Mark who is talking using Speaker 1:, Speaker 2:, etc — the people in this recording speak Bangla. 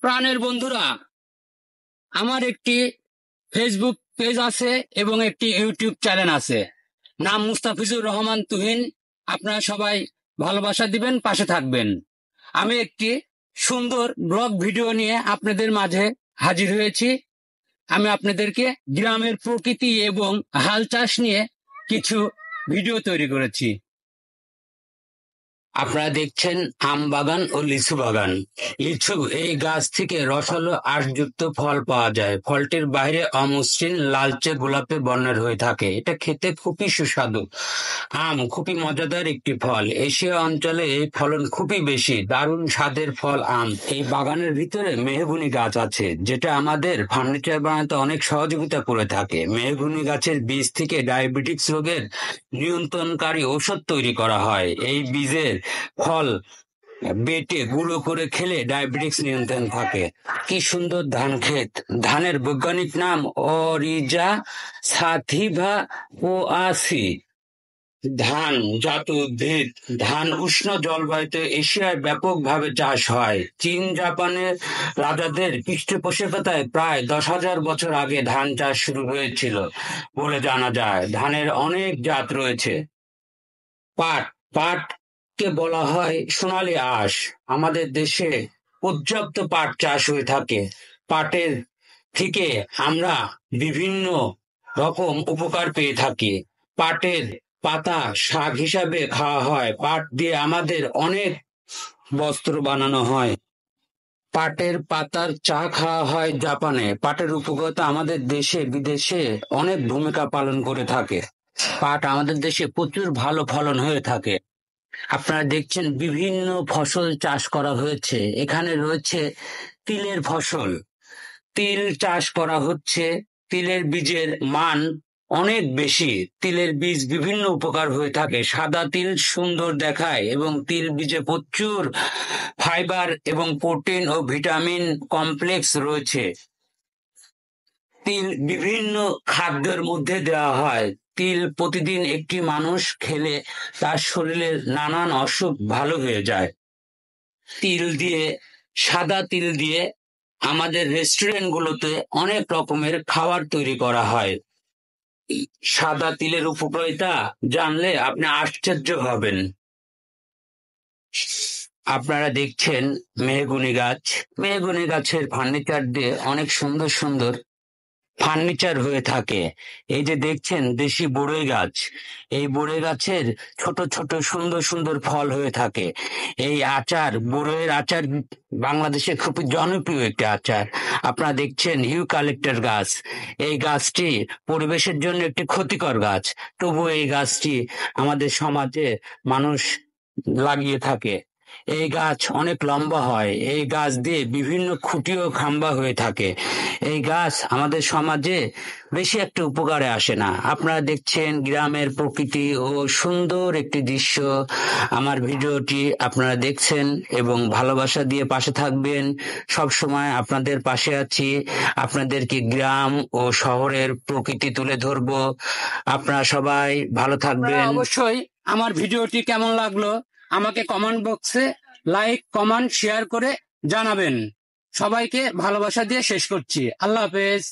Speaker 1: প্রাণের বন্ধুরা, আমার একটি ফেসবুক পেজ আছে এবং একটি ইউটিউব চ্যানেল আছে, নাম মুস্তাফিজুর রহমান তুহিন। আপনারা সবাই ভালোবাসা দিবেন, পাশে থাকবেন। আমি একটি সুন্দর ব্লগ ভিডিও নিয়ে আপনাদের মাঝে হাজির হয়েছি। আমি আপনাদেরকে গ্রামের প্রকৃতি এবং হাল চাষ নিয়ে কিছু ভিডিও তৈরি করেছি। আপনারা দেখছেন আম বাগান ও লিচু বাগান। লিচু এই গাছ থেকে রসালো আঁশযুক্ত ফল পাওয়া যায়। ফলটির বাইরে অমসৃণ লালচে গোলাপি বর্ণের হয়ে থাকে। এটা খেতে খুবই সুস্বাদু। আম খুবই মজাদার একটি ফল। এশিয়া অঞ্চলে এই ফলন খুবই বেশি। দারুণ স্বাদের ফল আম। এই বাগানের ভিতরে মেহগনি গাছ আছে, যেটা আমাদের ফার্নিচার বানাতে অনেক সহযোগিতা করে থাকে। মেহগনি গাছের বীজ থেকে ডায়াবেটিস রোগের নিয়ন্ত্রণকারী ঔষধ তৈরি করা হয়। এই বীজের ফল বেটে গুঁড়ো করে খেলে ডায়াবেটিস নিয়ন্ত্রণ থাকে। কি সুন্দর ধান ক্ষেত! ধানের বৈজ্ঞানিক নাম অরিজা সাথিভা ওয়াসি। ধান জাত উদ্ভিদ। ধান উষ্ণ জলবায়ুতে এশিয়ায় ব্যাপকভাবে চাষ হয়। চীন জাপানের রাজাদের পৃষ্ঠপোষকতায় প্রায় 10,000 বছর আগে ধান চাষ শুরু হয়েছিল বলে জানা যায়। ধানের অনেক জাত রয়েছে। পাট পাটকে বলা হয় সোনালী আঁশ। আমাদের দেশে পর্যাপ্ত পাট চাষ হয়ে থাকে। পাটের থেকে আমরা বিভিন্ন রকম উপকার পেয়ে থাকি। পাটের পাতা শাক হিসাবে খাওয়া হয়। পাট দিয়ে আমাদের অনেক বস্ত্র বানানো হয়। পাটের পাতার চা খাওয়া হয় জাপানে। পাটের উপকারিতা আমাদের দেশে বিদেশে অনেক ভূমিকা পালন করে থাকে। পাট আমাদের দেশে প্রচুর ভালো ফলন হয়ে থাকে। আপনারা দেখছেন বিভিন্ন ফসল চাষ করা হয়েছে। এখানে রয়েছে তিলের ফসল। তিল চাষ করা হচ্ছে। তিলের বীজের মান অনেক বেশি। তিলের বীজ বিভিন্ন উপকার হয়ে থাকে। সাদা তিল সুন্দর দেখায় এবং তিল বীজে প্রচুর ফাইবার এবং প্রোটিন ও ভিটামিন কমপ্লেক্স রয়েছে। তিল বিভিন্ন খাদ্যের মধ্যে দেওয়া হয়। তিল প্রতিদিন একটি মানুষ খেলে তার শরীরের নানান অসুখ ভালো হয়ে যায়। সাদা তিল দিয়ে আমাদের রেস্টুরেন্টগুলোতে অনেক রকমের খাবার তৈরি করা হয়। সাদা তিলের উপকারিতা জানলে আপনি আশ্চর্য হবেন। আপনারা দেখছেন মেহগনি গাছ। মেহগনি গাছের ফার্নিচার দিয়ে অনেক সুন্দর সুন্দর ফার্নিচার হয়ে থাকে। এই যে দেখছেন দেশি বড়ই গাছ। এই বড়ই গাছের ছোট ছোট সুন্দর সুন্দর ফল হয়ে থাকে। এই আচার, বড়ইয়ের আচার বাংলাদেশে খুব জনপ্রিয় একটি আচার। আপনারা দেখছেন ইউক্যালিপটাস গাছ। এই গাছটি পরিবেশের জন্য একটি ক্ষতিকর গাছ, তবু এই গাছটি আমাদের সমাজে মানুষ লাগিয়ে থাকে। এই গাছ অনেক লম্বা হয়। এই গাছ দিয়ে বিভিন্ন খুঁটি ও খাম্বা হয়ে থাকে। এই গাছ আমাদের সমাজে বেশি একটা উপকারে আসে না। আপনারা দেখছেন গ্রামের প্রকৃতি ও সুন্দর একটি দৃশ্য। আমার ভিডিওটি আপনারা দেখছেন এবং ভালোবাসা দিয়ে পাশে থাকবেন। সব সময় আপনাদের পাশে আছি। আপনাদেরকে গ্রাম ও শহরের প্রকৃতি তুলে ধরবো। আপনারা সবাই ভালো থাকবেন। অবশ্যই আমার ভিডিওটি কেমন লাগলো আমাকে কমেন্ট বক্সে লাইক, কমেন্ট, শেয়ার করে জানাবেন। সবাইকে ভালোবাসা দিয়ে শেষ করছি। আল্লাহ হাফেজ।